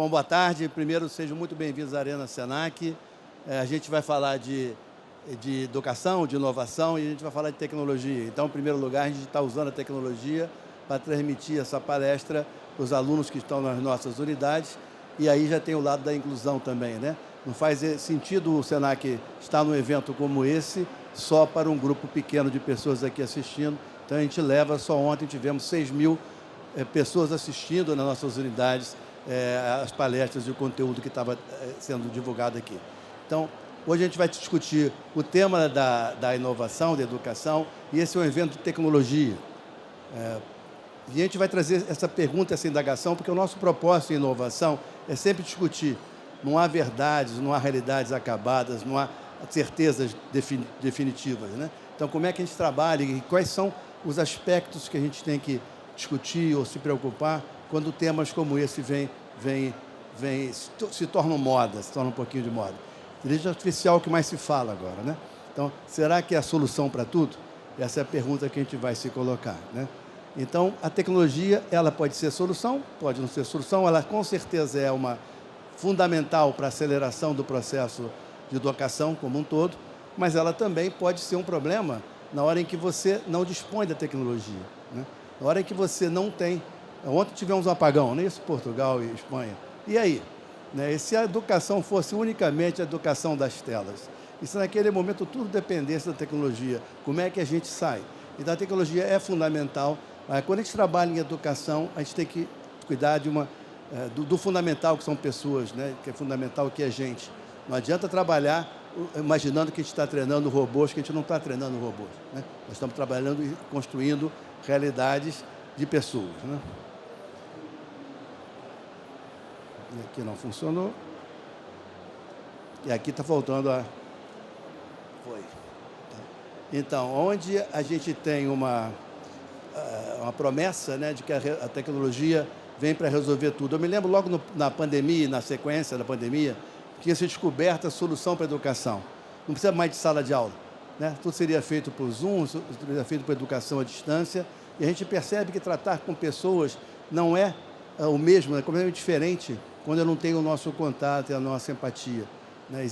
Bom, boa tarde. Primeiro, sejam muito bem-vindos à Arena Senac. A gente vai falar de educação, de inovação e a gente vai falar de tecnologia. Então, em primeiro lugar, a gente está usando a tecnologia para transmitir essa palestra para os alunos que estão nas nossas unidades. E aí já tem o lado da inclusão também, né? Não faz sentido o Senac estar num evento como esse só para um grupo pequeno de pessoas aqui assistindo. Então, a gente leva, só ontem tivemos 6.000 pessoas assistindo nas nossas unidades as palestras e o conteúdo que estava sendo divulgado aqui. Então, hoje a gente vai discutir o tema da inovação, da educação, e esse é um evento de tecnologia. E a gente vai trazer essa pergunta, essa indagação, porque o nosso propósito em inovação é sempre discutir. Não há verdades, não há realidades acabadas, não há certezas definitivas, né? Então, como é que a gente trabalha e quais são os aspectos que a gente tem que discutir ou se preocupar quando temas como esse se tornam moda, se tornam um pouquinho de moda. Inteligência artificial é o que mais se fala agora, né? Então, será que é a solução para tudo? Essa é a pergunta que a gente vai se colocar, né? Então, a tecnologia, ela pode ser solução, pode não ser solução, ela com certeza é uma fundamental para a aceleração do processo de educação como um todo, mas ela também pode ser um problema na hora em que você não dispõe da tecnologia, né? Na hora em que você não tem. Ontem tivemos um apagão, não é isso? Portugal e Espanha. E aí? Né? E se a educação fosse unicamente a educação das telas? E se naquele momento tudo dependesse da tecnologia, como é que a gente sai? Então a tecnologia é fundamental. Quando a gente trabalha em educação, a gente tem que cuidar do fundamental, que são pessoas, né? Que é fundamental, que é gente. Não adianta trabalhar imaginando que a gente está treinando robôs, que a gente não está treinando robôs, né? Nós estamos trabalhando e construindo realidades de pessoas, né? E aqui não funcionou. E aqui está faltando a... Foi. Então, onde a gente tem uma promessa, né, de que a tecnologia vem para resolver tudo. Eu me lembro logo na pandemia, na sequência da pandemia, que tinha se descoberto a solução para a educação. Não precisa mais de sala de aula, né? Tudo seria feito por Zoom, seria feito por educação à distância. E a gente percebe que tratar com pessoas não é o mesmo, é completamente diferente quando eu não tenho o nosso contato e a nossa empatia, né?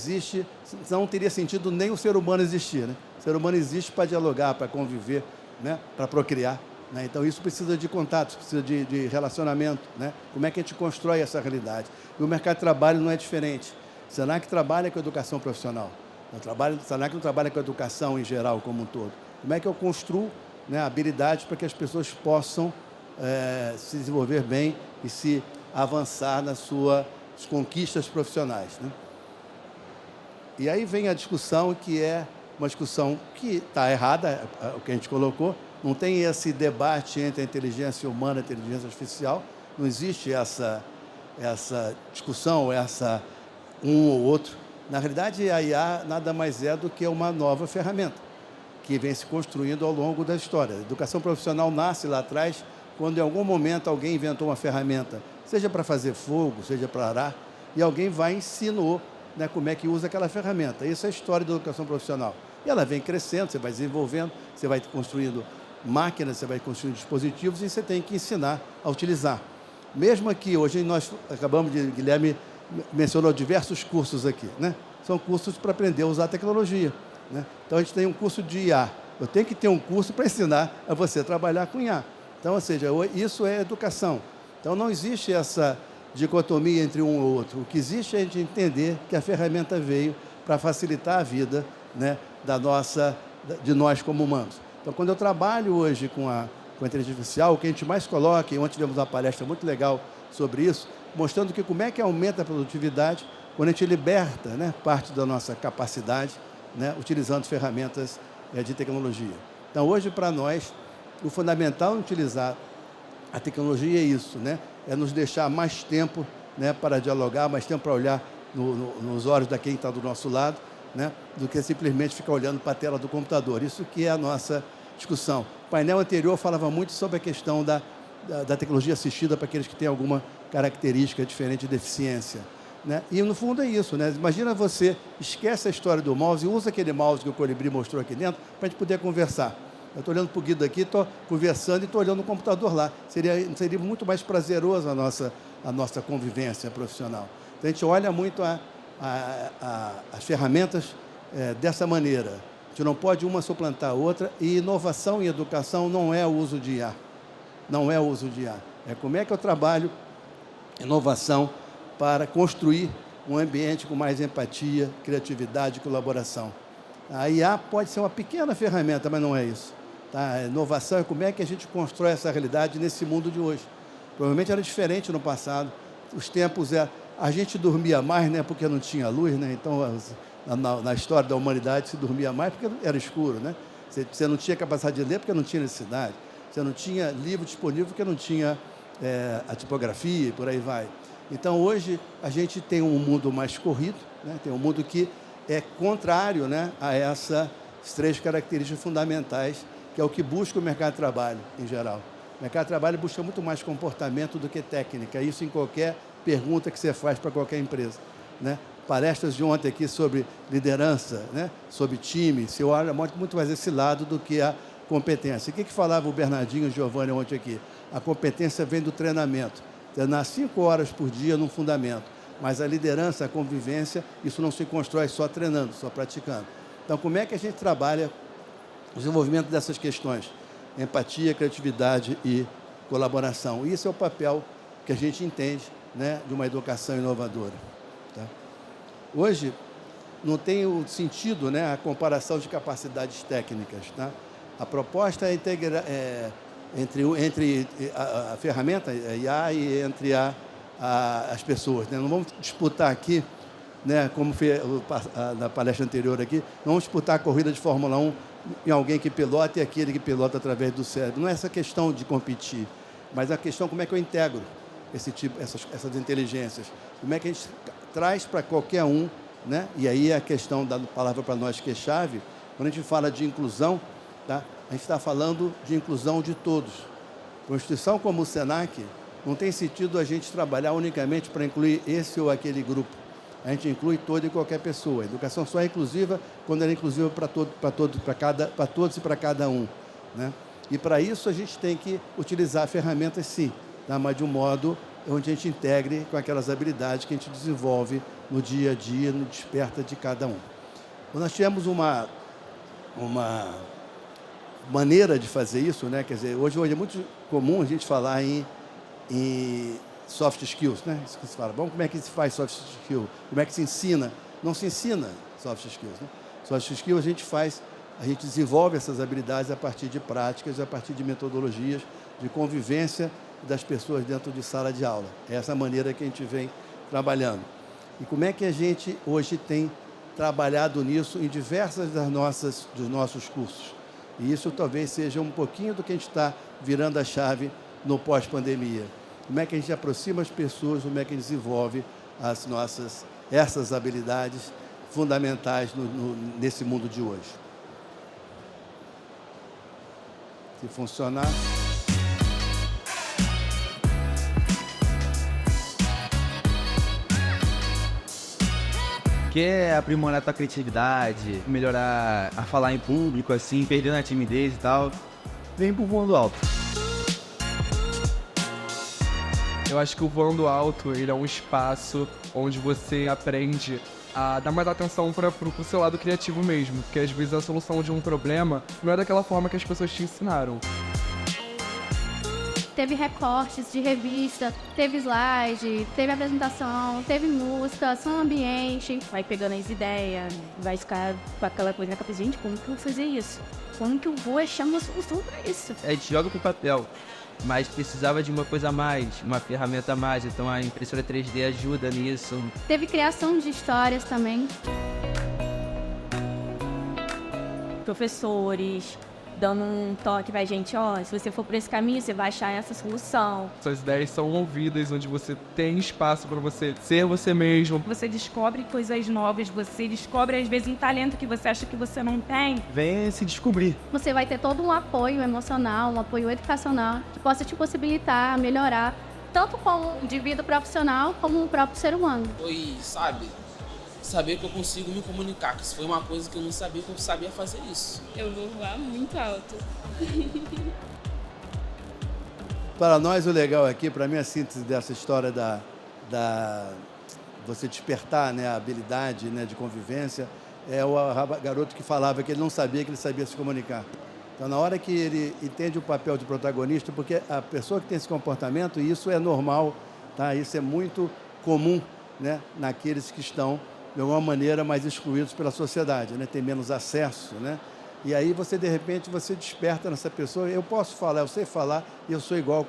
Não teria sentido nem o ser humano existir, né? O ser humano existe para dialogar, para conviver, né? Para procriar, né? Então, isso precisa de contatos, precisa de relacionamento, né? Como é que a gente constrói essa realidade? E o mercado de trabalho não é diferente. O Senac trabalha com a educação profissional. O Senac não trabalha com a educação em geral, como um todo. Como é que eu construo, né, habilidades para que as pessoas possam se desenvolver bem e se avançar nas suas conquistas profissionais, né? E aí vem a discussão, que é uma discussão que está errada, o que a gente colocou. Não tem esse debate entre a inteligência humana e a inteligência artificial. Não existe essa discussão, um ou outro. Na realidade, a IA nada mais é do que uma nova ferramenta que vem se construindo ao longo da história. A educação profissional nasce lá atrás, quando em algum momento alguém inventou uma ferramenta, seja para fazer fogo, seja para arar, e alguém vai e ensinou, né, como é que usa aquela ferramenta. Isso é a história da educação profissional. E ela vem crescendo, você vai desenvolvendo, você vai construindo máquinas, você vai construindo dispositivos e você tem que ensinar a utilizar. Mesmo aqui, hoje nós acabamos de... Guilherme mencionou diversos cursos aqui, né? São cursos para aprender a usar a tecnologia, né? Então, a gente tem um curso de IA. Eu tenho que ter um curso para ensinar a você a trabalhar com IA. Então, ou seja, isso é educação. Então, não existe essa dicotomia entre um ou outro. O que existe é a gente entender que a ferramenta veio para facilitar a vida, né, de nós como humanos. Então, quando eu trabalho hoje com a inteligência artificial, o que a gente mais coloca, e ontem tivemos uma palestra muito legal sobre isso, mostrando que como é que aumenta a produtividade quando a gente liberta, né, parte da nossa capacidade, né, utilizando ferramentas de tecnologia. Então, hoje, para nós, o fundamental em utilizar a tecnologia é isso, né? É nos deixar mais tempo, né, para dialogar, mais tempo para olhar nos olhos de quem está do nosso lado, né, do que simplesmente ficar olhando para a tela do computador. Isso que é a nossa discussão. O painel anterior falava muito sobre a questão da tecnologia assistida para aqueles que têm alguma característica diferente de deficiência, né? E, no fundo, é isso, né? Imagina você esquece a história do mouse e usa aquele mouse que o Colibri mostrou aqui dentro para a gente poder conversar. Eu estou olhando para o Guido aqui, estou conversando e estou olhando no computador lá. Seria muito mais prazeroso a nossa a nossa convivência profissional. Então, a gente olha muito as ferramentas dessa maneira. A gente não pode uma suplantar a outra, e inovação em educação não é o uso de IA. Não é o uso de IA. É como é que eu trabalho inovação para construir um ambiente com mais empatia, criatividade e colaboração. A IA pode ser uma pequena ferramenta, mas não é isso. Tá? A inovação é como é que a gente constrói essa realidade nesse mundo de hoje. Provavelmente era diferente no passado. Os tempos a gente dormia mais, né, porque não tinha luz, né? Então, na história da humanidade, se dormia mais porque era escuro, né? Você não tinha capacidade de ler porque não tinha necessidade. Você não tinha livro disponível porque não tinha a tipografia e por aí vai. Então, hoje, a gente tem um mundo mais corrido, né? Tem um mundo que é contrário, né, a essas 3 características fundamentais, que é o que busca o mercado de trabalho, em geral. O mercado de trabalho busca muito mais comportamento do que técnica, isso em qualquer pergunta que você faz para qualquer empresa, né? Palestras de ontem aqui sobre liderança, né, sobre time, se olha muito mais esse lado do que a competência. O que falava o Bernardinho e o Giovanni ontem aqui? A competência vem do treinamento. Treinar 5 horas por dia no fundamento. Mas a liderança, a convivência, isso não se constrói só treinando, só praticando. Então, como é que a gente trabalha o desenvolvimento dessas questões? Empatia, criatividade e colaboração. Isso é o papel que a gente entende, né, de uma educação inovadora. Tá? Hoje, não tem o sentido, né, a comparação de capacidades técnicas. Tá? A proposta é integrar entre a ferramenta, a IA, e entre as pessoas. Né? Não vamos disputar aqui, né, como foi na palestra anterior aqui, não vamos disputar a corrida de Fórmula 1 em alguém que pilota e aquele que pilota através do cérebro. Não é essa questão de competir, mas a questão como é que eu integro essas inteligências. Como é que a gente traz para qualquer um, né? E aí a questão da palavra para nós que é chave, quando a gente fala de inclusão, tá? A gente está falando de inclusão de todos. Uma instituição como o SENAC, não tem sentido a gente trabalhar unicamente para incluir esse ou aquele grupo. A gente inclui toda e qualquer pessoa. A educação só é inclusiva quando ela é inclusiva para todos e para cada um, né? E para isso a gente tem que utilizar ferramentas, sim, tá? Mas de um modo onde a gente integre com aquelas habilidades que a gente desenvolve no dia a dia, no desperta de cada um. Nós tivemos uma maneira de fazer isso, né? Quer dizer, hoje é muito comum a gente falar em soft skills, né? Isso que se fala. Bom, como é que se faz soft skills? Como é que se ensina? Não se ensina soft skills, né? Soft skills a gente desenvolve essas habilidades a partir de práticas, a partir de metodologias, de convivência das pessoas dentro de sala de aula. É essa maneira que a gente vem trabalhando. E como é que a gente hoje tem trabalhado nisso em diversas dos nossos cursos? E isso talvez seja um pouquinho do que a gente está virando a chave no pós-pandemia. Como é que a gente aproxima as pessoas, como é que a gente desenvolve essas habilidades fundamentais nesse mundo de hoje. Se funcionar... Quer aprimorar a tua criatividade, melhorar a falar em público, assim, perdendo a timidez e tal, vem pro Voando Alto. Eu acho que o Voando Alto, ele é um espaço onde você aprende a dar mais atenção pro seu lado criativo mesmo, porque às vezes a solução de um problema não é daquela forma que as pessoas te ensinaram. Teve recortes de revista, teve slide, teve apresentação, teve música, som ambiente. Vai pegando as ideias, vai ficar com aquela coisa na cabeça, gente, como que eu vou fazer isso? Como que eu vou achar uma solução para isso? A gente joga pro papel, mas precisava de uma coisa a mais, uma ferramenta a mais, então a impressora 3D ajuda nisso. Teve criação de histórias também. Professores dando um toque pra gente, se você for por esse caminho, você vai achar essa solução. Suas ideias são ouvidas, onde você tem espaço para você ser você mesmo. Você descobre coisas novas, você descobre às vezes um talento que você acha que você não tem. Vem se descobrir. Você vai ter todo um apoio emocional, um apoio educacional, que possa te possibilitar melhorar, tanto como indivíduo profissional, como o próprio ser humano. Foi, saber que eu consigo me comunicar, que isso foi uma coisa que eu não sabia que eu sabia fazer isso. Eu vou voar muito alto. Para nós, o legal aqui, para mim, a síntese dessa história da você despertar, né, a habilidade, né, de convivência, é o garoto que falava que ele não sabia que ele sabia se comunicar. Então, na hora que ele entende o papel de protagonista, porque a pessoa que tem esse comportamento, e isso é normal, tá? Isso é muito comum, né, naqueles que estão, de alguma maneira, mais excluídos pela sociedade, né? Tem menos acesso, né? E aí você, de repente, você desperta nessa pessoa, eu posso falar, eu sei falar, e eu sou igual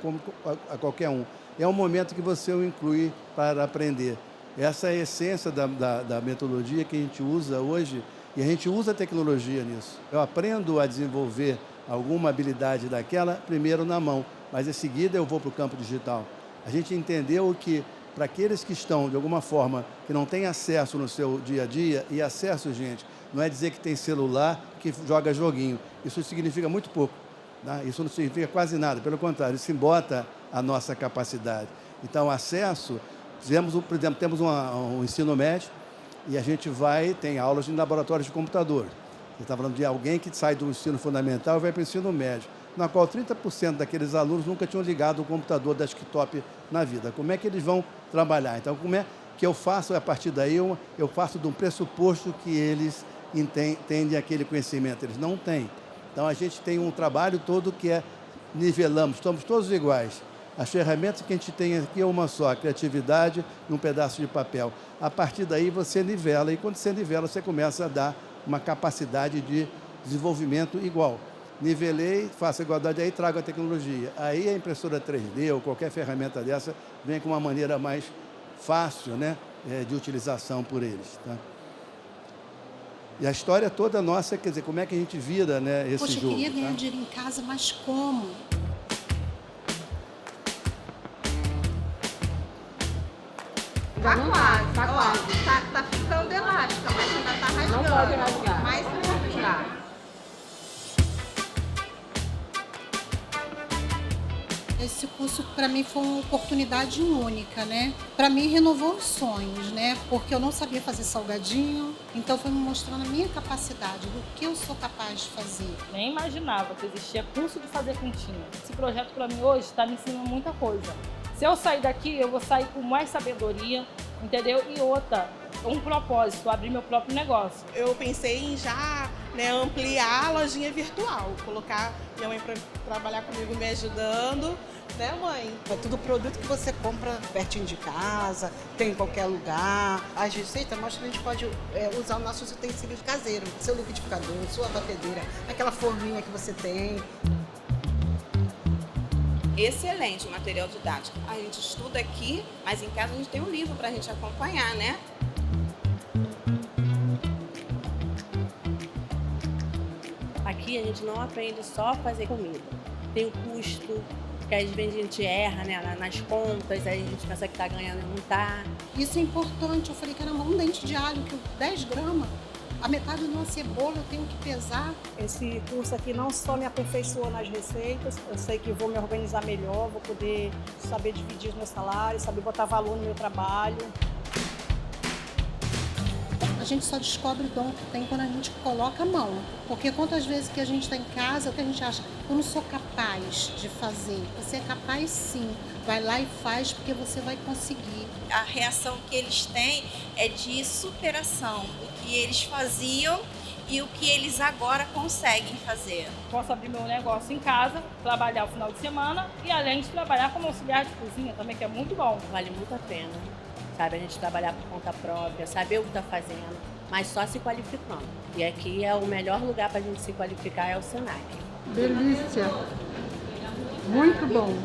a qualquer um. É um momento que você o inclui para aprender. Essa é a essência da metodologia que a gente usa hoje, e a gente usa a tecnologia nisso. Eu aprendo a desenvolver alguma habilidade daquela, primeiro na mão, mas em seguida eu vou para o campo digital. A gente entendeu que, para aqueles que estão, de alguma forma, que não têm acesso no seu dia a dia, e acesso, gente, não é dizer que tem celular que joga joguinho. Isso significa muito pouco. Tá? Isso não significa quase nada. Pelo contrário, isso embota a nossa capacidade. Então, acesso, por exemplo, temos um ensino médio e a gente tem aulas em laboratórios de computador. Você está falando de alguém que sai do ensino fundamental e vai para o ensino médio, na qual 30% daqueles alunos nunca tinham ligado o computador desktop na vida. Como é que eles vão trabalhar? Então, como é que eu faço, a partir daí, eu faço de um pressuposto que eles entendem aquele conhecimento. Eles não têm. Então, a gente tem um trabalho todo que nivelamos, estamos todos iguais. As ferramentas que a gente tem aqui é uma só, a criatividade e um pedaço de papel. A partir daí, você nivela, e quando você nivela, você começa a dar uma capacidade de desenvolvimento igual. Nivelei, faço a igualdade, aí trago a tecnologia. Aí a impressora 3D ou qualquer ferramenta dessa vem com uma maneira mais fácil, né, de utilização por eles. Tá? E a história toda nossa, quer dizer, como é que a gente vira, né, esse jogo? Poxa, eu queria ganhar dinheiro em casa, mas como? Tá quase, tá quase. Tá ficando elástica, mas ainda tá rasgando. Não pode rasgar. Mais um pouquinho. Esse curso, para mim, foi uma oportunidade única, né? Para mim, renovou os sonhos, né? Porque eu não sabia fazer salgadinho, então foi me mostrando a minha capacidade, do que eu sou capaz de fazer. Nem imaginava que existia curso de fazer quentinha. Esse projeto, para mim, hoje, está me ensinando muita coisa. Se eu sair daqui, eu vou sair com mais sabedoria, entendeu? E outra, um propósito, abrir meu próprio negócio. Eu pensei em já, né, ampliar a lojinha virtual, colocar minha mãe para trabalhar comigo me ajudando, né, mãe? É tudo produto que você compra pertinho de casa, tem em qualquer lugar. As receitas mostram que a gente pode usar os nossos utensílios caseiros, seu liquidificador, sua batedeira, aquela forminha que você tem. Excelente o material didático. A gente estuda aqui, mas em casa a gente tem um livro para a gente acompanhar, né? Aqui a gente não aprende só a fazer comida. Tem o custo, que às vezes a gente erra, né, nas contas, aí a gente pensa que está ganhando e não está. Isso é importante. Eu falei, caramba, um dente de alho, que 10 gramas. A metade de uma cebola eu tenho que pesar. Esse curso aqui não só me aperfeiçoou nas receitas, eu sei que vou me organizar melhor, vou poder saber dividir os meus salários, saber botar valor no meu trabalho. A gente só descobre o dom que tem quando a gente coloca a mão. Porque quantas vezes que a gente está em casa, que a gente acha, eu não sou capaz de fazer. Você é capaz sim. Vai lá e faz, porque você vai conseguir. A reação que eles têm é de superação. O que eles faziam e o que eles agora conseguem fazer. Posso abrir meu negócio em casa, trabalhar o final de semana e além de trabalhar como auxiliar de cozinha também, que é muito bom. Vale muito a pena, sabe? A gente trabalhar por conta própria, saber o que está fazendo, mas só se qualificando. E aqui é o melhor lugar para a gente se qualificar, é o Senac. Delícia! Muito bom!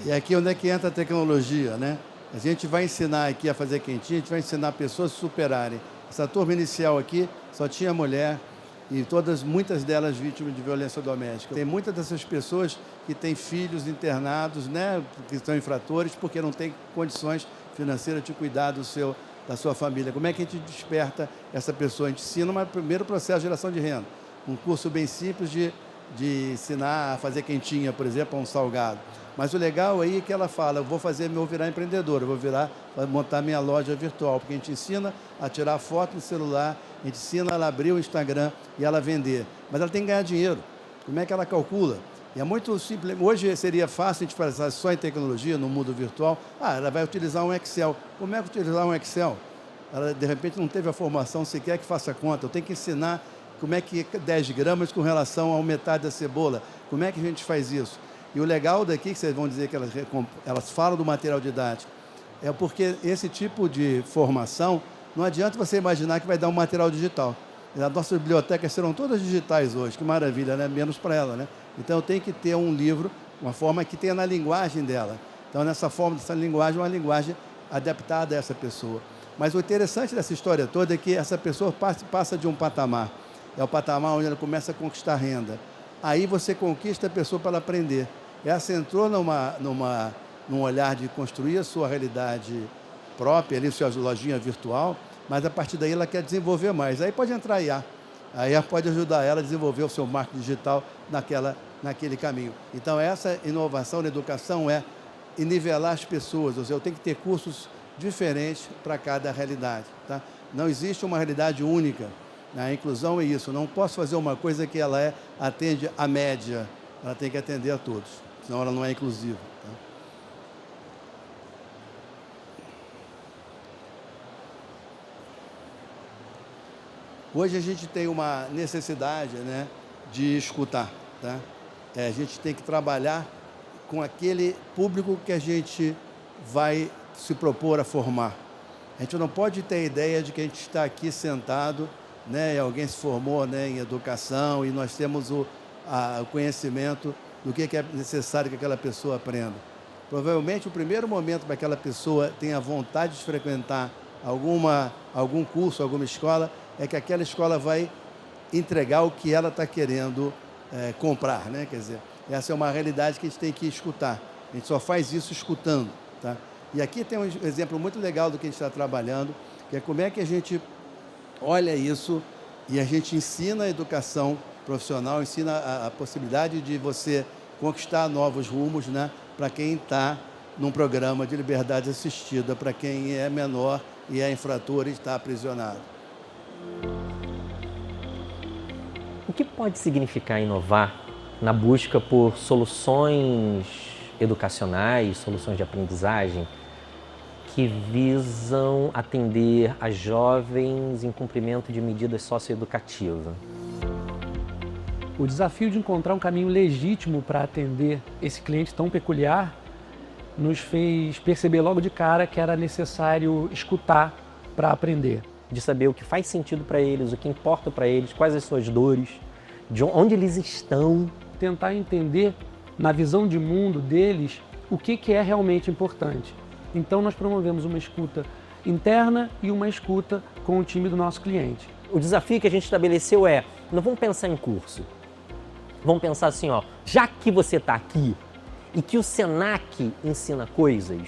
E aqui onde é que entra a tecnologia, né? A gente vai ensinar aqui a fazer quentinha, a gente vai ensinar pessoas a se superarem. Essa turma inicial aqui só tinha mulher e muitas delas vítimas de violência doméstica. Tem muitas dessas pessoas que têm filhos internados, né, que são infratores, porque não têm condições financeiras de cuidar da sua família. Como é que a gente desperta essa pessoa? A gente ensina o primeiro processo de geração de renda. Um curso bem simples de ensinar a fazer quentinha, por exemplo, um salgado. Mas o legal aí é que ela fala, eu vou virar empreendedora, eu vou montar minha loja virtual, porque a gente ensina a tirar foto no celular, a gente ensina ela a abrir o Instagram e ela vender. Mas ela tem que ganhar dinheiro. Como é que ela calcula? E é muito simples. Hoje seria fácil a gente pensar só em tecnologia, no mundo virtual. Ela vai utilizar um Excel. Como é que utilizar um Excel? Ela, de repente, não teve a formação sequer que faça conta. Eu tenho que ensinar como é que 10 gramas com relação a metade da cebola. Como é que a gente faz isso? E o legal daqui, que vocês vão dizer que elas falam do material didático, é porque esse tipo de formação, não adianta você imaginar que vai dar um material digital. As nossas bibliotecas serão todas digitais hoje, que maravilha, né? Menos para ela, né? Então, tem que ter um livro, uma forma que tenha na linguagem dela. Então, nessa forma, dessa linguagem, uma linguagem adaptada a essa pessoa. Mas o interessante dessa história toda é que essa pessoa passa de um patamar. É o patamar onde ela começa a conquistar renda. Aí você conquista a pessoa para ela aprender. Essa entrou num olhar de construir a sua realidade própria, ali, sua lojinha virtual, mas a partir daí ela quer desenvolver mais. Aí pode entrar a IA. A IA pode ajudar ela a desenvolver o seu marketing digital naquele caminho. Então, essa inovação na educação é nivelar as pessoas. Ou seja, eu tenho que ter cursos diferentes para cada realidade. Tá? Não existe uma realidade única. A inclusão é isso. Não posso fazer uma coisa que ela atende à média. Ela tem que atender a todos. Senão ela não é inclusiva. Tá? Hoje a gente tem uma necessidade, né, de escutar. Tá? A gente tem que trabalhar com aquele público que a gente vai se propor a formar. A gente não pode ter a ideia de que a gente está aqui sentado, né, e alguém se formou, né, em educação e nós temos o conhecimento do que é necessário que aquela pessoa aprenda. Provavelmente o primeiro momento para que aquela pessoa tenha vontade de frequentar algum curso, alguma escola, é que aquela escola vai entregar o que ela está querendo comprar, né? Quer dizer, essa é uma realidade que a gente tem que escutar. A gente só faz isso escutando, tá? E aqui tem um exemplo muito legal do que a gente está trabalhando, que é como é que a gente olha isso e a gente ensina a educação profissional, ensina a possibilidade de você conquistar novos rumos, né? Para quem está num programa de liberdade assistida, para quem é menor e é infrator e está aprisionado. O que pode significar inovar na busca por soluções educacionais, soluções de aprendizagem que visam atender a jovens em cumprimento de medidas socioeducativas? O desafio de encontrar um caminho legítimo para atender esse cliente tão peculiar nos fez perceber logo de cara que era necessário escutar para aprender. De saber o que faz sentido para eles, o que importa para eles, quais as suas dores, de onde eles estão. Tentar entender, na visão de mundo deles, o que é realmente importante. Então, nós promovemos uma escuta interna e uma escuta com o time do nosso cliente. O desafio que a gente estabeleceu é, não vamos pensar em curso. Vamos pensar assim, ó, já que você está aqui e que o Senac ensina coisas,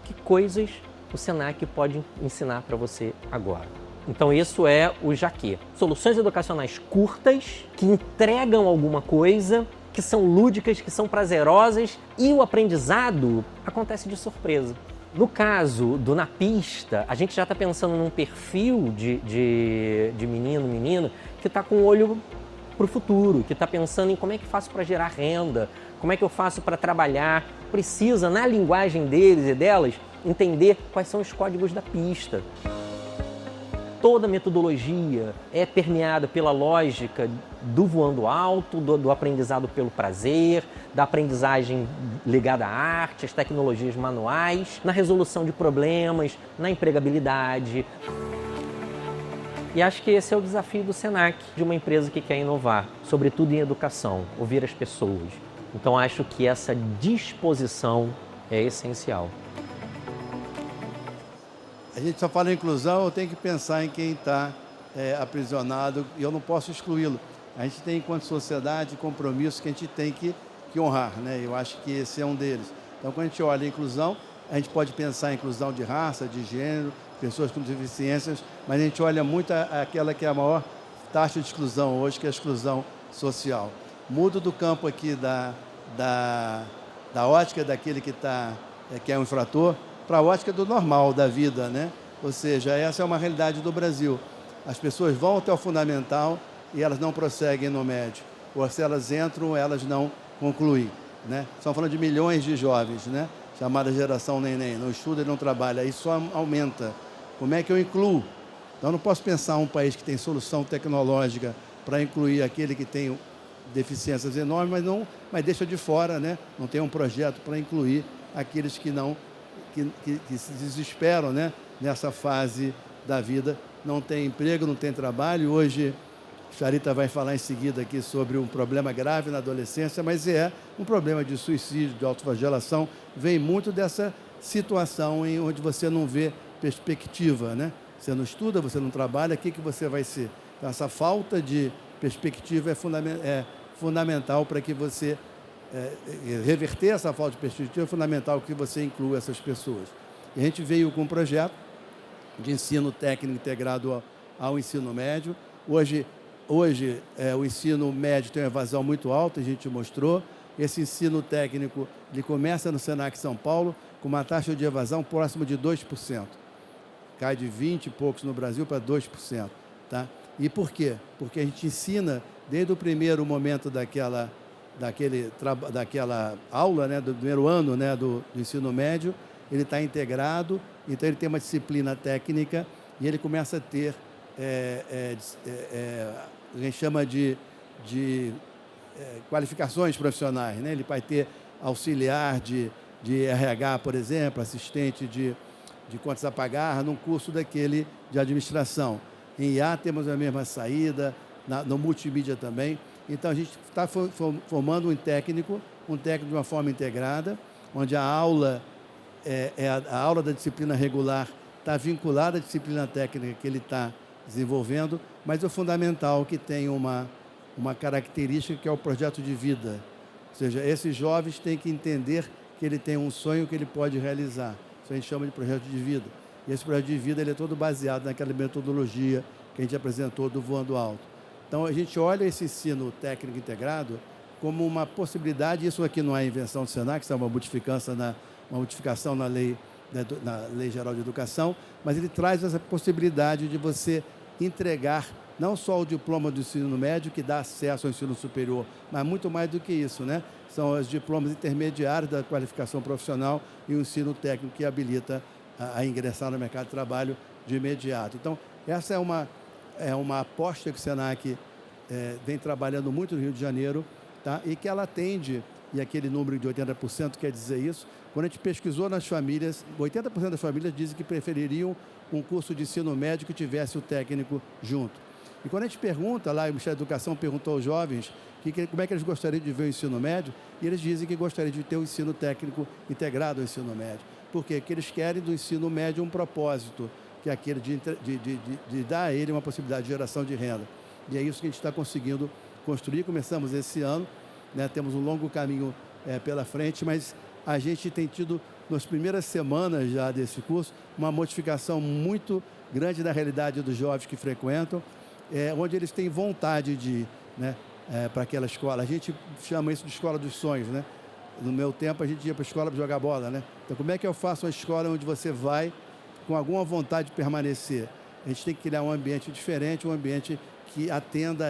que coisas o Senac pode ensinar para você agora? Então isso é o Jaquê. Soluções educacionais curtas, que entregam alguma coisa, que são lúdicas, que são prazerosas e o aprendizado acontece de surpresa. No caso do Na Pista, a gente já está pensando num perfil de menino que está com o olho para o futuro, que está pensando em como é que faço para gerar renda, como é que eu faço para trabalhar, precisa, na linguagem deles e delas, entender quais são os códigos da pista. Toda a metodologia é permeada pela lógica do voando alto, do aprendizado pelo prazer, da aprendizagem ligada à arte, às tecnologias manuais, na resolução de problemas, na empregabilidade. E acho que esse é o desafio do Senac, de uma empresa que quer inovar, sobretudo em educação, ouvir as pessoas. Então acho que essa disposição é essencial. A gente só fala em inclusão, eu tenho que pensar em quem está aprisionado e eu não posso excluí-lo. A gente tem, enquanto sociedade, compromissos que a gente tem que honrar, né? Eu acho que esse é um deles. Então, quando a gente olha a inclusão, a gente pode pensar em inclusão de raça, de gênero, pessoas com deficiências, mas a gente olha muito aquela que é a maior taxa de exclusão hoje, que é a exclusão social. Mudo do campo aqui da ótica daquele que é um infrator, para a ótica do normal, da vida, né? Ou seja, essa é uma realidade do Brasil. As pessoas vão até o fundamental e elas não prosseguem no médio. ou se elas entram, elas não concluem, né? Estamos falando de milhões de jovens, né? Chamada geração neném, não estuda e não trabalha, isso só aumenta. Como é que eu incluo? Então, eu não posso pensar um país que tem solução tecnológica para incluir aquele que tem deficiências enormes, mas deixa de fora, né? Não tem um projeto para incluir aqueles que se desesperam, né? Nessa fase da vida, não tem emprego, não tem trabalho. Hoje, Charita vai falar em seguida aqui sobre um problema grave na adolescência, mas é um problema de suicídio, de autoflagelação, vem muito dessa situação em onde você não vê perspectiva, né? Você não estuda, você não trabalha, o que você vai ser? Então, essa falta de perspectiva é fundamental para que você reverter essa falta de perspectiva, é fundamental que você inclua essas pessoas. E a gente veio com um projeto de ensino técnico integrado ao ensino médio. Hoje o ensino médio tem uma evasão muito alta, a gente mostrou. Esse ensino técnico ele começa no Senac São Paulo com uma taxa de evasão próxima de 2%. Cai de 20 e poucos no Brasil para 2%. Tá? E por quê? Porque a gente ensina desde o primeiro momento daquela aula, né, do primeiro ano, né, do ensino médio, ele está integrado, então ele tem uma disciplina técnica e ele começa a ter, a gente chama de qualificações profissionais, né? Ele vai ter auxiliar de RH, por exemplo, assistente de contas a pagar, num curso daquele de administração. Em IA temos a mesma saída, no multimídia também. Então, a gente está formando um técnico de uma forma integrada, onde a aula da disciplina regular está vinculada à disciplina técnica que ele está desenvolvendo, mas o fundamental que tem uma característica que é o projeto de vida. Ou seja, esses jovens têm que entender que ele tem um sonho que ele pode realizar. Isso a gente chama de projeto de vida. E esse projeto de vida ele é todo baseado naquela metodologia que a gente apresentou do Voando Alto. Então, a gente olha esse ensino técnico integrado como uma possibilidade, isso aqui não é invenção do Senac, isso é uma modificação na Lei Geral de Educação, mas ele traz essa possibilidade de você entregar não só o diploma do ensino médio, que dá acesso ao ensino superior, mas muito mais do que isso, né? São os diplomas intermediários da qualificação profissional e o ensino técnico que habilita a ingressar no mercado de trabalho de imediato. Então, essa é uma aposta que o Senac vem trabalhando muito no Rio de Janeiro, tá? E que ela atende, e aquele número de 80% quer dizer isso. Quando a gente pesquisou nas famílias, 80% das famílias dizem que prefeririam um curso de ensino médio que tivesse o técnico junto. E quando a gente pergunta lá, o Ministério da Educação perguntou aos jovens como é que eles gostariam de ver o ensino médio, e eles dizem que gostariam de ter o ensino técnico integrado ao ensino médio. Por quê? Porque eles querem do ensino médio um propósito, que é aquele de dar a ele uma possibilidade de geração de renda. E é isso que a gente está conseguindo construir. Começamos esse ano, né? Temos um longo caminho pela frente, mas a gente tem tido, nas primeiras semanas já desse curso, uma modificação muito grande da realidade dos jovens que frequentam, onde eles têm vontade de ir, né, para aquela escola. A gente chama isso de escola dos sonhos, né? No meu tempo, a gente ia para a escola para jogar bola, né? Então, como é que eu faço uma escola onde você vai com alguma vontade de permanecer? A gente tem que criar um ambiente diferente, um ambiente que atenda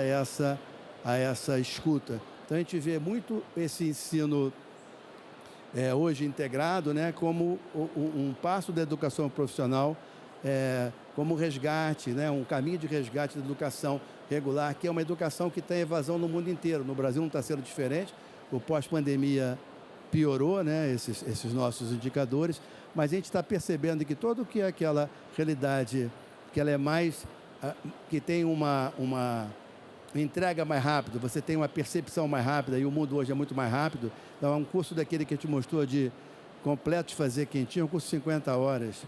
a essa escuta. Então, a gente vê muito esse ensino hoje integrado, né, como um passo da educação profissional, como resgate, né, um caminho de resgate da educação regular, que é uma educação que tem evasão no mundo inteiro. No Brasil não está sendo diferente. O pós-pandemia piorou, né, esses nossos indicadores, mas a gente está percebendo que todo que é aquela realidade que ela é mais, que tem uma entrega mais rápida, você tem uma percepção mais rápida, e o mundo hoje é muito mais rápido. Então, é um curso daquele que a gente mostrou de completo de fazer quentinho, é um curso de 50 horas.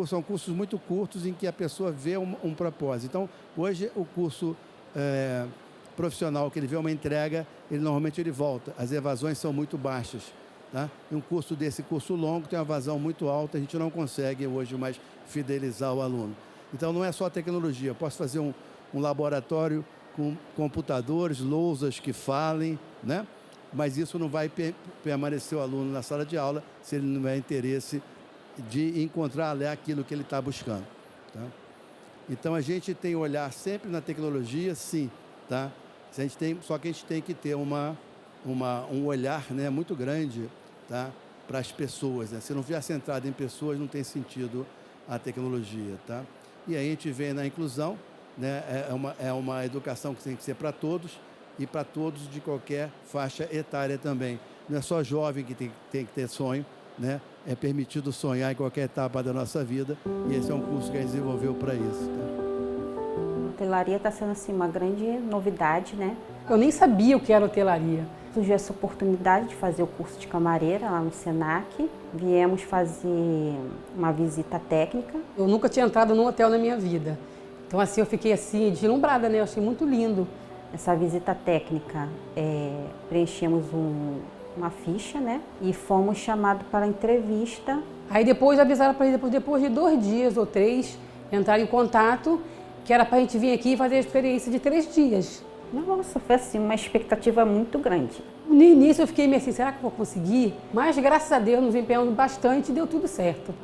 São cursos muito curtos em que a pessoa vê um propósito. Então, hoje, o curso profissional, que ele vê uma entrega, normalmente ele volta. As evasões são muito baixas. Tá? E um curso curso longo, tem uma evasão muito alta, a gente não consegue hoje mais fidelizar o aluno. Então, não é só a tecnologia. Eu posso fazer um laboratório com computadores, lousas que falem, né? Mas isso não vai permanecer o aluno na sala de aula se ele não tiver interesse de encontrar ali aquilo que ele está buscando. Tá? Então, a gente tem que olhar sempre na tecnologia, sim, tá? Só que a gente tem que ter um olhar, né, muito grande, tá, para as pessoas. Né? Se não vier centrado em pessoas, não tem sentido a tecnologia. Tá? E aí a gente vê na inclusão, né, é uma educação que tem que ser para todos e para todos de qualquer faixa etária também. Não é só jovem que tem que ter sonho, né? É permitido sonhar em qualquer etapa da nossa vida e esse é um curso que a gente desenvolveu para isso. Tá? A hotelaria está sendo assim, uma grande novidade, né? Eu nem sabia o que era hotelaria. Surgiu essa oportunidade de fazer o curso de camareira lá no Senac. Viemos fazer uma visita técnica. Eu nunca tinha entrado num hotel na minha vida. Então assim, eu fiquei assim, deslumbrada, né? Eu achei muito lindo. Essa visita técnica, preenchemos uma ficha, né? E fomos chamados para a entrevista. Aí depois avisaram para eles, depois de 2 dias ou 3, entraram em contato, que era para a gente vir aqui e fazer a experiência de 3 dias. Nossa, foi assim, uma expectativa muito grande. No início eu fiquei meio assim, será que eu vou conseguir? Mas graças a Deus nos empenhamos bastante e deu tudo certo.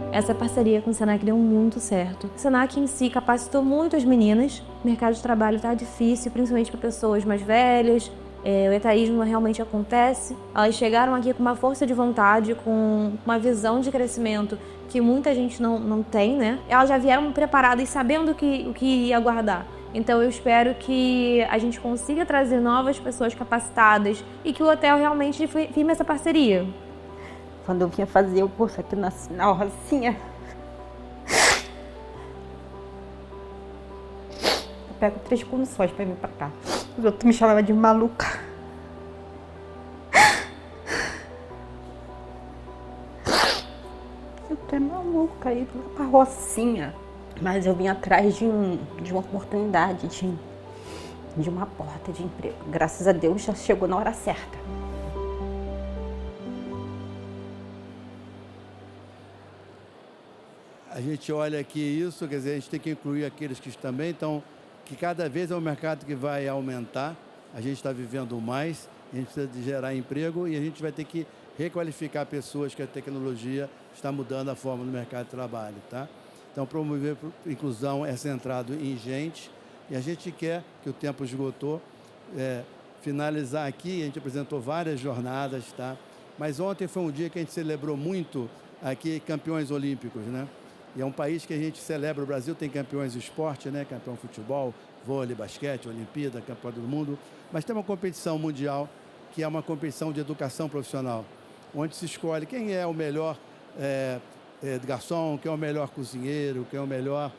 Essa parceria com o Senac deu muito certo. O Senac em si capacitou muito as meninas. O mercado de trabalho está difícil, principalmente para pessoas mais velhas. O etaísmo realmente acontece. Elas chegaram aqui com uma força de vontade, com uma visão de crescimento que muita gente não tem, né? Elas já vieram preparadas, sabendo o que ia aguardar. Então eu espero que a gente consiga trazer novas pessoas capacitadas e que o hotel realmente firme essa parceria. Quando eu vinha fazer o curso aqui na Rocinha, eu pego 3 condições para vir para cá. Os outros me chamavam de maluca. Eu tô maluca aí lá pra Rocinha. Mas eu vim atrás de uma oportunidade, de uma porta de emprego. Graças a Deus já chegou na hora certa. A gente olha aqui isso, quer dizer, a gente tem que incluir aqueles que também estão, que cada vez é um mercado que vai aumentar, a gente está vivendo mais, a gente precisa de gerar emprego e a gente vai ter que requalificar pessoas que a tecnologia está mudando a forma do mercado de trabalho, tá? Então, promover a inclusão é centrado em gente e a gente quer, que o tempo esgotou, finalizar aqui, a gente apresentou várias jornadas, tá? Mas ontem foi um dia que a gente celebrou muito aqui campeões olímpicos, né? E é um país que a gente celebra, o Brasil tem campeões de esporte, né? Campeão de futebol, vôlei, basquete, Olimpíada, campeão do mundo. Mas tem uma competição mundial, que é uma competição de educação profissional, onde se escolhe quem é o melhor garçom, quem é o melhor cozinheiro, quem é o melhor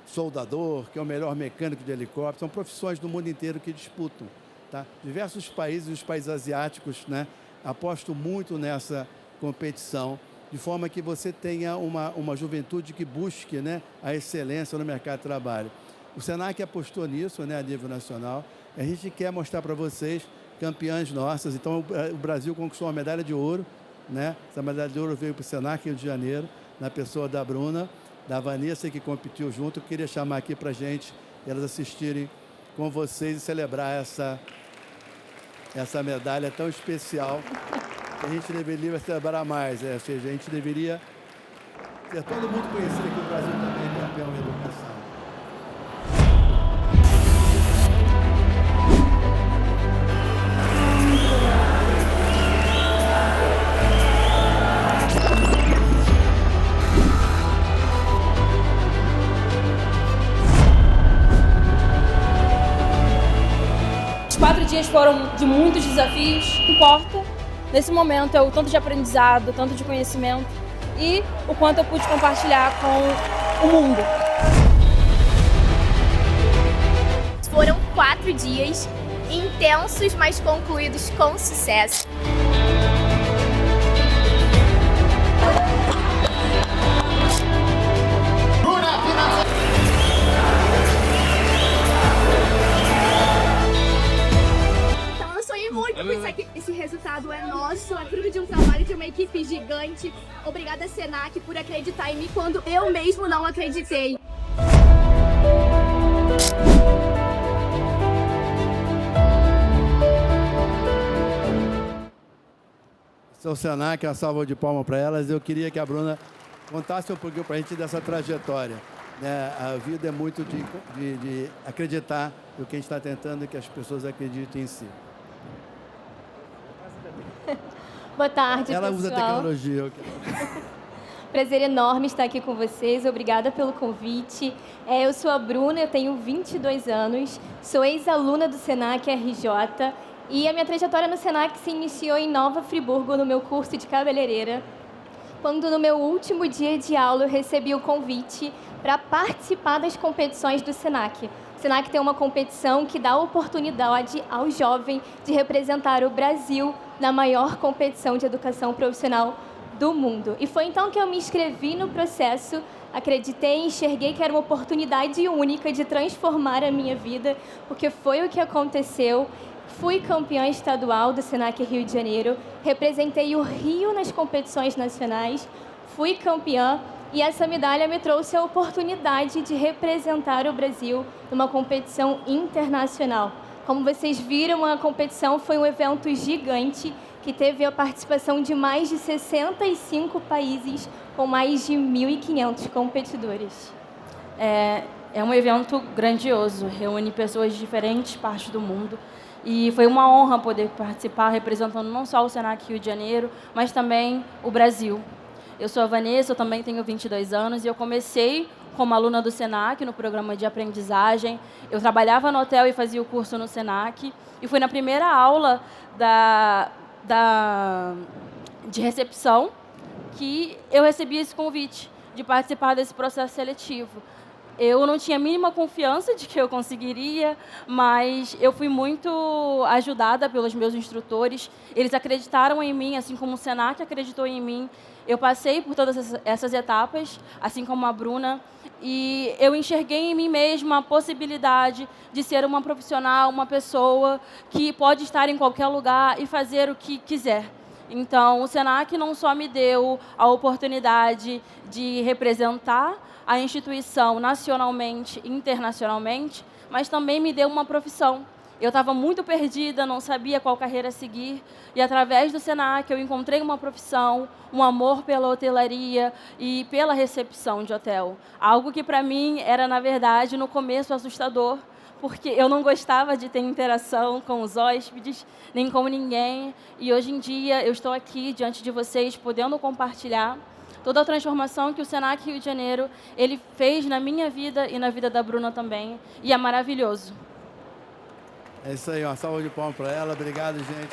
soldador, quem é o melhor mecânico de helicóptero. São profissões do mundo inteiro que disputam. Tá? Diversos países, os países asiáticos, né, apostam muito nessa competição, de forma que você tenha uma juventude que busque, né, a excelência no mercado de trabalho. O Senac apostou nisso, né, a nível nacional. A gente quer mostrar para vocês campeãs nossas. Então, o Brasil conquistou uma medalha de ouro, né? Essa medalha de ouro veio para o Senac Rio de Janeiro, na pessoa da Bruna, da Vanessa, que competiu junto. Eu queria chamar aqui para a gente, elas assistirem com vocês e celebrar essa medalha tão especial. A gente deveria celebrar mais, ou seja, a gente deveria ter todo mundo conhecer que o Brasil também é campeão em educação. Os 4 dias foram de muitos desafios, não importa. Nesse momento é o tanto de aprendizado, tanto de conhecimento e o quanto eu pude compartilhar com o mundo. Foram 4 dias intensos, mas concluídos com sucesso. Esse resultado é nosso, é fruto de um trabalho de uma equipe gigante. Obrigada, Senac, por acreditar em mim quando eu mesmo não acreditei. Sou o Senac, uma salva de palmas para elas. Eu queria que a Bruna contasse um pouquinho para a gente dessa trajetória. né, a vida é muito de acreditar no que a gente está tentando e que as pessoas acreditem em si. Boa tarde, Ela pessoal. usa tecnologia. Prazer enorme estar aqui com vocês. Obrigada pelo convite. Eu sou a Bruna, eu tenho 22 anos, sou ex-aluna do Senac RJ e a minha trajetória no Senac se iniciou em Nova Friburgo, no meu curso de cabeleireira, quando no meu último dia de aula eu recebi o convite para participar das competições do Senac. O Senac tem uma competição que dá a oportunidade ao jovem de representar o Brasil na maior competição de educação profissional do mundo. E foi então que eu me inscrevi no processo, acreditei e enxerguei que era uma oportunidade única de transformar a minha vida, porque foi o que aconteceu. Fui campeã estadual do Senac Rio de Janeiro, representei o Rio nas competições nacionais, fui campeã e essa medalha me trouxe a oportunidade de representar o Brasil numa competição internacional. Como vocês viram, a competição foi um evento gigante que teve a participação de mais de 65 países com mais de 1.500 competidores. É um evento grandioso, reúne pessoas de diferentes partes do mundo e foi uma honra poder participar representando não só o Senac Rio de Janeiro, mas também o Brasil. Eu sou a Vanessa, eu também tenho 22 anos e eu comecei como aluna do Senac no programa de aprendizagem. Eu trabalhava no hotel e fazia o curso no Senac e fui na primeira aula de recepção que eu recebi esse convite de participar desse processo seletivo. Eu não tinha a mínima confiança de que eu conseguiria, mas eu fui muito ajudada pelos meus instrutores. Eles acreditaram em mim, assim como o Senac acreditou em mim. Eu passei por todas essas etapas, assim como a Bruna, e eu enxerguei em mim mesma a possibilidade de ser uma profissional, uma pessoa que pode estar em qualquer lugar e fazer o que quiser. Então, o Senac não só me deu a oportunidade de representar a instituição nacionalmente e internacionalmente, mas também me deu uma profissão. Eu estava muito perdida, não sabia qual carreira seguir, e através do Senac eu encontrei uma profissão, um amor pela hotelaria e pela recepção de hotel. Algo que para mim era, na verdade, no começo assustador, porque eu não gostava de ter interação com os hóspedes, nem com ninguém, e hoje em dia eu estou aqui diante de vocês, podendo compartilhar toda a transformação que o Senac Rio de Janeiro ele fez na minha vida e na vida da Bruna também, e é maravilhoso. É isso aí, uma salva de palmas para ela. Obrigado, gente.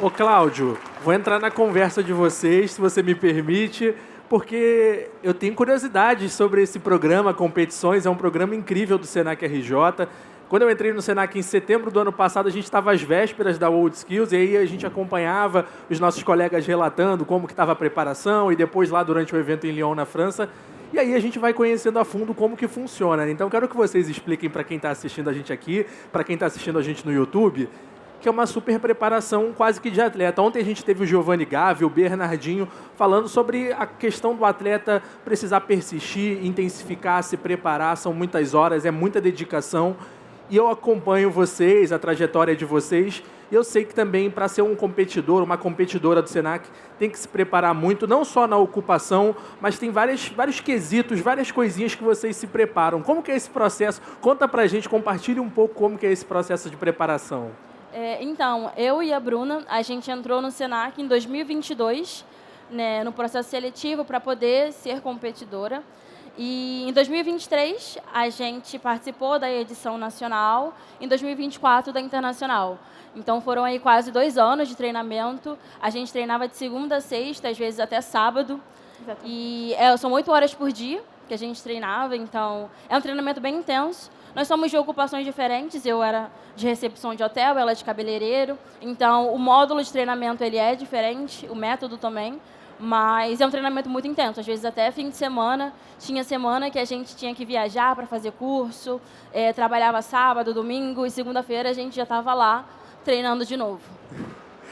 Ô, Cláudio, vou entrar na conversa de vocês, se você me permite, porque eu tenho curiosidade sobre esse programa, Competições, é um programa incrível do Senac RJ. Quando eu entrei no Senac em setembro do ano passado, a gente estava às vésperas da World Skills, e aí a gente acompanhava os nossos colegas relatando como que estava a preparação, e depois lá durante o evento em Lyon, na França. E aí a gente vai conhecendo a fundo como que funciona. Então, quero que vocês expliquem para quem está assistindo a gente aqui, para quem está assistindo a gente no YouTube, que é uma super preparação quase que de atleta. Ontem a gente teve o Giovanni Gavi, o Bernardinho, falando sobre a questão do atleta precisar persistir, intensificar, se preparar. São muitas horas, é muita dedicação. E eu acompanho vocês, a trajetória de vocês, e eu sei que também para ser um competidor, uma competidora do Senac, tem que se preparar muito, não só na ocupação, mas tem vários quesitos, várias coisinhas que vocês se preparam. Como que é esse processo? Conta pra gente, compartilhe um pouco como que é esse processo de preparação. Então, eu e a Bruna, a gente entrou no Senac em 2022, né, no processo seletivo para poder ser competidora. E em 2023, a gente participou da edição nacional, em 2024 da internacional. Então, foram aí quase 2 anos de treinamento. A gente treinava de segunda a sexta, às vezes até sábado. Exatamente. E são 8 horas por dia que a gente treinava, então é um treinamento bem intenso. Nós somos de ocupações diferentes, eu era de recepção de hotel, ela de cabeleireiro. Então, o módulo de treinamento ele é diferente, o método também. Mas é um treinamento muito intenso, às vezes até fim de semana. Tinha semana que a gente tinha que viajar para fazer curso, trabalhava sábado, domingo, e segunda-feira a gente já estava lá treinando de novo.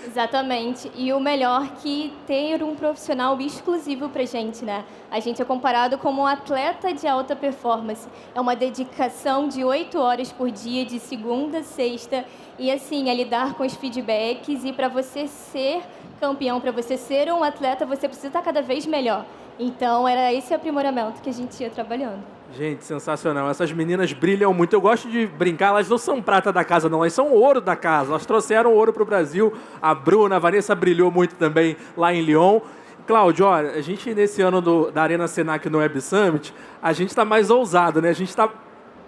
Exatamente. E o melhor que ter um profissional exclusivo pra gente, né? A gente é comparado como um atleta de alta performance. É uma dedicação de 8 horas por dia, de segunda a sexta. E assim, é lidar com os feedbacks. E para você ser campeão, para você ser um atleta, você precisa estar cada vez melhor. Então, era esse aprimoramento que a gente ia trabalhando. Gente, sensacional. Essas meninas brilham muito. Eu gosto de brincar, elas não são prata da casa, não. Elas são ouro da casa. Elas trouxeram ouro para o Brasil. A Bruna, a Vanessa brilhou muito também lá em Lyon. Cláudio, olha, a gente nesse ano da Arena Senac no Web Summit, a gente está mais ousado, né? A gente está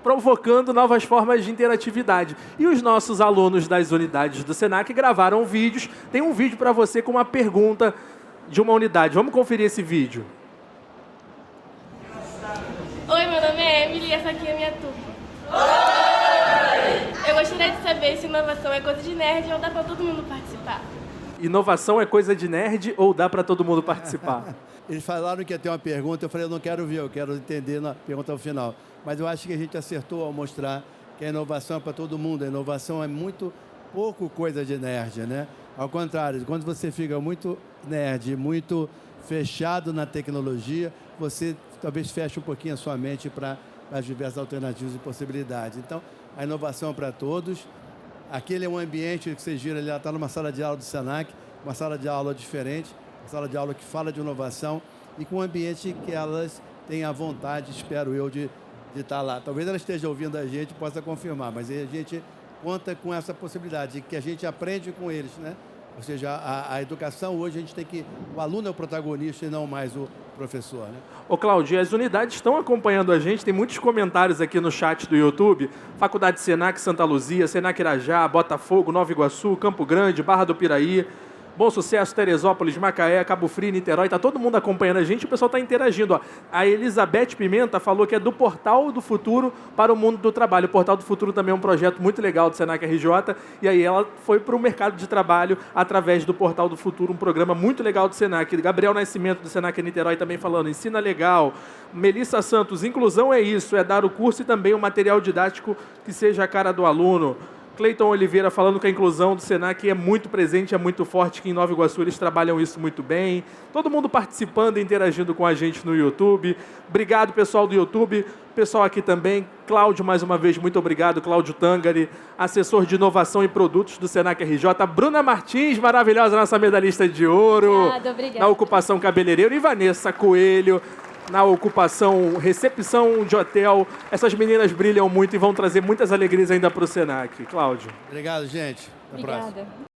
provocando novas formas de interatividade. E os nossos alunos das unidades do Senac gravaram vídeos. Tem um vídeo para você com uma pergunta de uma unidade. Vamos conferir esse vídeo. Oi, meu nome é Emily e essa aqui é a minha turma. Oi! Eu gostaria de saber se inovação é coisa de nerd ou dá para todo mundo participar. Inovação é coisa de nerd ou dá para todo mundo participar? Eles falaram que ia ter uma pergunta, eu falei, eu não quero ver, eu quero entender na pergunta ao final. Mas eu acho que a gente acertou ao mostrar que a inovação é para todo mundo. A inovação é muito pouco coisa de nerd, né? Ao contrário, quando você fica muito nerd, muito fechado na tecnologia, você talvez feche um pouquinho a sua mente para as diversas alternativas e possibilidades. Então, a inovação é para todos. Aquele é um ambiente que você gira ali, está numa sala de aula do Senac, uma sala de aula diferente, uma sala de aula que fala de inovação e com um ambiente que elas têm a vontade, espero eu, de estar lá. Talvez ela esteja ouvindo a gente e possa confirmar, mas a gente conta com essa possibilidade, que a gente aprende com eles, né? Ou seja, a educação hoje a gente tem que... O aluno é o protagonista e não mais o professor, né? Ô, Cláudio, as unidades estão acompanhando a gente, tem muitos comentários aqui no chat do YouTube. Faculdade Senac Santa Luzia, Senac Irajá, Botafogo, Nova Iguaçu, Campo Grande, Barra do Piraí, Bom Sucesso, Teresópolis, Macaé, Cabo Frio, Niterói. Tá todo mundo acompanhando a gente, o pessoal está interagindo. Ó. A Elizabeth Pimenta falou que é do Portal do Futuro para o Mundo do Trabalho. O Portal do Futuro também é um projeto muito legal do Senac RJ. E aí ela foi para o mercado de trabalho através do Portal do Futuro, um programa muito legal do Senac. Gabriel Nascimento, do Senac Niterói, também falando, ensina legal. Melissa Santos, inclusão é isso, é dar o curso e também o material didático que seja a cara do aluno. Cleiton Oliveira falando que a inclusão do Senac é muito presente, é muito forte, que em Nova Iguaçu eles trabalham isso muito bem. Todo mundo participando e interagindo com a gente no YouTube. Obrigado, pessoal do YouTube. Pessoal aqui também. Cláudio, mais uma vez, muito obrigado. Cláudio Tangari, assessor de inovação e produtos do Senac RJ. Bruna Martins, maravilhosa, nossa medalhista de ouro. Obrigada. Na ocupação cabeleireiro. E Vanessa Coelho, na ocupação recepção de hotel. Essas meninas brilham muito e vão trazer muitas alegrias ainda para o Senac. Cláudio. Obrigado, gente. Até a próxima. Obrigada.